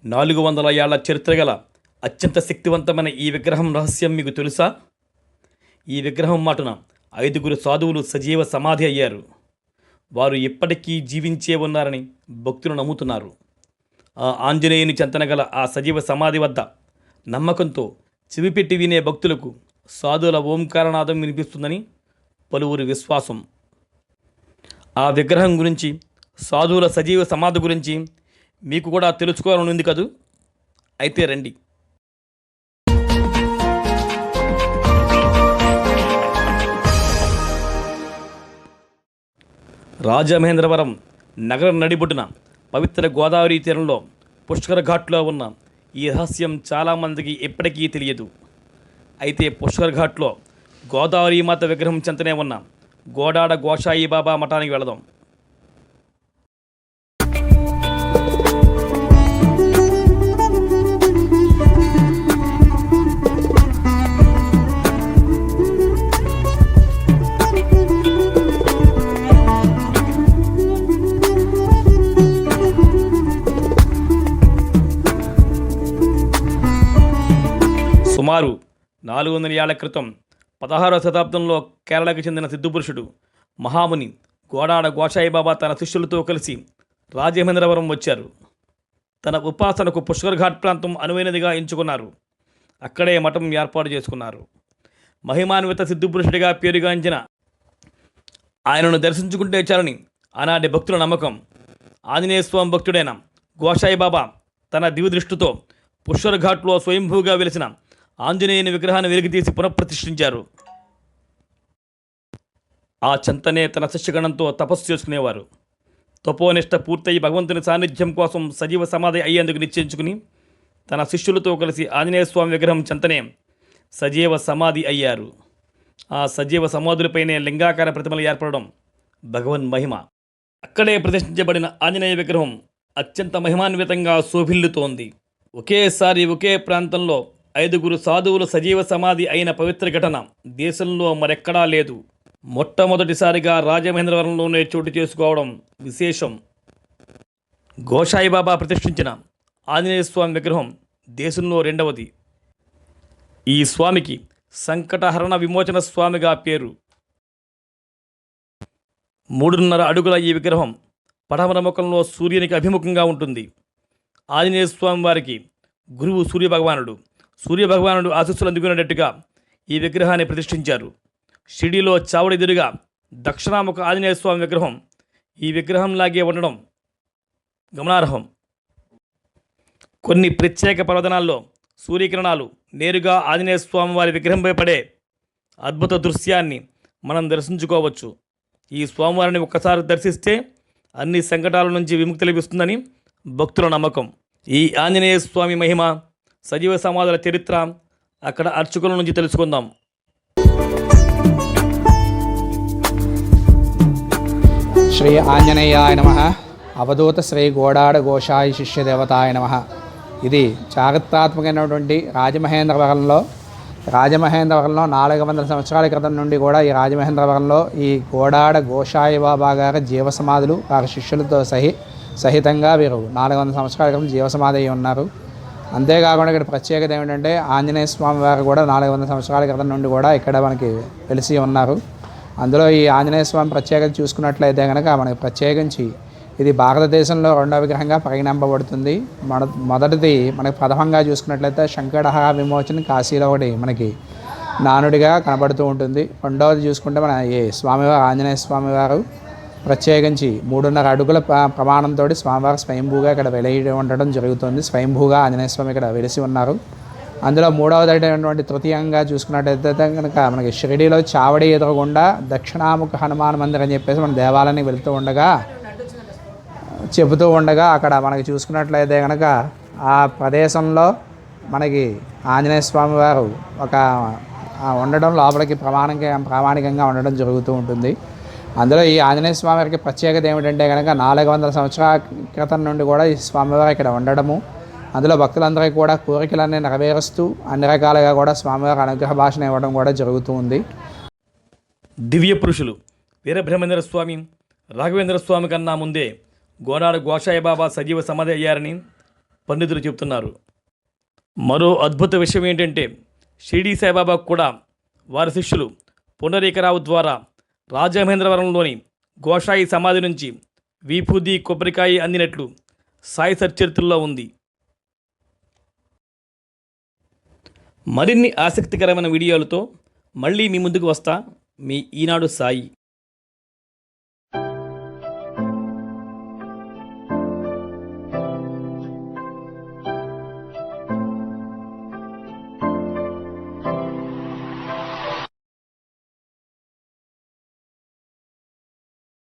400 ఏళ్ల చరిత్ర గల అత్యంత శక్తివంతమైన ఈ విగ్రహం రహస్యం మీకు తెలుసా? ఈ విగ్రహం మాటున 5 సాధువులు సజీవ సమాధి అయ్యారు. వారు ఇప్పటికీ జీవించే ఉన్నారని భక్తులు నమ్ముతున్నారు. ఆ ఆంజనేయుని చెంతన గల ఆ సజీవ సమాధి వద్ద నమ్మకంతో చెవిపెట్టి వినే భక్తులకు సాధువుల ఓంకారనాదం వినిపిస్తుందని పలువురి విశ్వాసం. ఆ విగ్రహం గురించి, సాధువుల సజీవ సమాధి గురించి మీకు కూడా తెలుసుకోవాలని ఉంది కదూ? అయితే రండి. రాజమహేంద్రవరం నగర నడిబొడ్డున పవిత్ర గోదావరి తీరంలో పుష్కర ఘాట్లో ఉన్న ఈ రహస్యం చాలామందికి ఇప్పటికీ తెలియదు. అయితే పుష్కర్ ఘాట్లో గోదావరి మాత విగ్రహం చెంతనే ఉన్న గోడాడ గోషాయి బాబా మఠానికి వెళదాం. సుమారు 400 ఏళ్ల క్రితం 16వ శతాబ్దంలో కేరళకు చెందిన సిద్ధపురుషుడు మహాముని గోడాడ గోషాయి బాబా తన శిష్యులతో కలిసి రాజమహేంద్రవరం వచ్చారు. తన ఉపాసనకు పుష్కర్ ఘాట్ ప్రాంతం అనువైనదిగా ఎంచుకున్నారు. అక్కడే మఠం ఏర్పాటు చేసుకున్నారు. మహిమాన్విత సిద్ధపురుషుడిగా పేరుగాంచిన ఆయనను దర్శించుకుంటే చాలని ఆనాటి భక్తుల నమ్మకం. ఆంజనేయ స్వామి భక్తుడైన గోషాయి బాబా తన దివ్యదృష్టితో పుష్కర్ ఘాట్లో స్వయంభూగా వెలిసిన ఆంజనేయుని విగ్రహాన్ని వెలికితీసి పునఃప్రతిష్ఠించారు. ఆ చెంతనే తన శిష్యగణంతో తపస్సు చేసుకునేవారు. తపోనిష్ట పూర్తయి భగవంతుని సాన్నిధ్యం కోసం సజీవ సమాధి అయ్యేందుకు నిశ్చయించుకుని తన శిష్యులతో కలిసి ఆంజనేయ స్వామి విగ్రహం చెంతనే సజీవ సమాధి అయ్యారు. ఆ సజీవ సమాధులపైనే లింగాకార ప్రతిమలు ఏర్పడడం భగవన్ మహిమ. అక్కడే ప్రతిష్ఠించబడిన ఆంజనేయ విగ్రహం అత్యంత మహిమాన్వితంగా శోభిల్లుతోంది. ఒకేసారి ఒకే ప్రాంతంలో 5 సాధువులు సజీవ సమాధి అయిన పవిత్ర ఘటన దేశంలో మరెక్కడా లేదు. మొట్టమొదటిసారిగా రాజమహేంద్రవరంలోనే చోటు చేసుకోవడం విశేషం. గోషాయి బాబా ప్రతిష్ఠించిన ఆంజనేయ స్వామి విగ్రహం దేశంలో 2వది. ఈ స్వామికి సంకటహరణ విమోచన స్వామిగా పేరు. 3.5 అడుగుల ఈ విగ్రహం పడమర ముఖంలో సూర్యునికి అభిముఖంగా ఉంటుంది. ఆంజనేయ స్వామి వారికి గురువు సూర్యభగవానుడు ఆశీస్సులు అందుకునేటట్టుగా ఈ విగ్రహాన్ని ప్రతిష్ఠించారు. షిరిడీలో చావడి ఎదురుగా దక్షిణాముఖ ఆంజనేయ స్వామి విగ్రహం ఈ విగ్రహంలాగే ఉండడం గమనార్హం. కొన్ని ప్రత్యేక పర్వదనాల్లో సూర్యకిరణాలు నేరుగా ఆంజనేయ స్వామి వారి విగ్రహంపై పడే అద్భుత దృశ్యాన్ని మనం దర్శించుకోవచ్చు. ఈ స్వామివారిని ఒక్కసారి దర్శిస్తే అన్ని సంకటాల నుంచి విముక్తి లభిస్తుందని భక్తుల నమ్మకం. ఈ ఆంజనేయ స్వామి మహిమ, సజీవ సమాధుల చరిత్ర అక్కడ అర్చకుల నుంచి తెలుసుకుందాం. శ్రీ ఆంజనేయాయ నమః. అవధూత శ్రీ గోడాడ గోషాయి శిష్య దేవతాయ నమః. ఇది చారిత్రాత్మకమైనటువంటి రాజమహేంద్రవరంలో 400 సంవత్సరాల క్రితం నుండి కూడా ఈ రాజమహేంద్రవరంలో ఈ గోడాడ గోషాయి బాబా గారి జీవసమాధులు వారి శిష్యులతో సహితంగా వీరు 400 సంవత్సరాల క్రితం జీవసమాధి అయి ఉన్నారు. అంతేకాకుండా ఇక్కడ ప్రత్యేకత ఏమిటంటే ఆంజనేయ స్వామి వారు కూడా 400 సంవత్సరాల క్రితం నుండి కూడా ఇక్కడ మనకి వెలిసి ఉన్నారు. అందులో ఈ ఆంజనేయ స్వామి ప్రత్యేకత చూసుకున్నట్లయితే కనుక మనకి ప్రత్యేకించి ఇది భారతదేశంలో 2వ విగ్రహంగా పరిగణింపబడుతుంది. మొదటిది మనకి ప్రథమంగా చూసుకున్నట్లయితే శంకటహర విమోచన కాశీలో ఒకటి మనకి నానుడిగా కనబడుతూ ఉంటుంది. రెండవది చూసుకుంటే మన ఈ స్వామివారు ఆంజనేయ స్వామివారు ప్రత్యేకించి 3.5 అడుగుల ప్రమాణంతో స్వామివారు స్వయంభూగా ఇక్కడ వెలిగి ఉండడం జరుగుతుంది. స్వయంభూగా ఆంజనేయ స్వామి ఇక్కడ వెలిసి ఉన్నారు. అందులో 3వదైనటువంటి తృతీయంగా చూసుకున్నట్టయితే కనుక మనకి షిరిడీలో చావడి ఎదురుగుండా దక్షిణాముఖ హనుమాన్ మందిర్ అని చెప్పేసి మన దేవాలయానికి చెబుతూ ఉండగా అక్కడ మనకి చూసుకున్నట్లయితే కనుక ఆ ప్రదేశంలో మనకి ఆంజనేయ స్వామి వారు ఒక ఉండడం లోపలికి ప్రామాణికంగా ఉండడం జరుగుతూ ఉంటుంది. అందులో ఈ ఆంజనేయ స్వామి వారికి ప్రత్యేకత ఏమిటంటే కనుక 400 సంవత్సరాల క్రితం నుండి కూడా ఈ స్వామివారు ఇక్కడ ఉండడము, అందులో భక్తులందరికీ కూడా కోరికలన్నీ నెరవేరుస్తూ అన్ని రకాలుగా కూడా స్వామివారి అనుగ్రహ భాషను ఇవ్వడం కూడా జరుగుతూ ఉంది. దివ్య పురుషులు వీరబ్రహ్మేంద్ర స్వామి, రాఘవేంద్ర స్వామి కన్నా ముందే గోడాడ గోషాయి బాబా సజీవ సమాధి అయ్యారని పండితులు చెబుతున్నారు. మరో అద్భుత విషయం ఏంటంటే షిరిడీ సాయిబాబా కూడా వారి శిష్యులు పుండరీకరావు ద్వారా రాజమహేంద్రవరంలోని గోషాయి సమాధి నుంచి విభూది కొబ్బరికాయ అందినట్లు సాయి సచ్చరిత్రలో ఉంది. మరిన్ని ఆసక్తికరమైన వీడియోలతో మళ్ళీ మీ ముందుకు వస్తా. మీ ఈనాడు సాయి.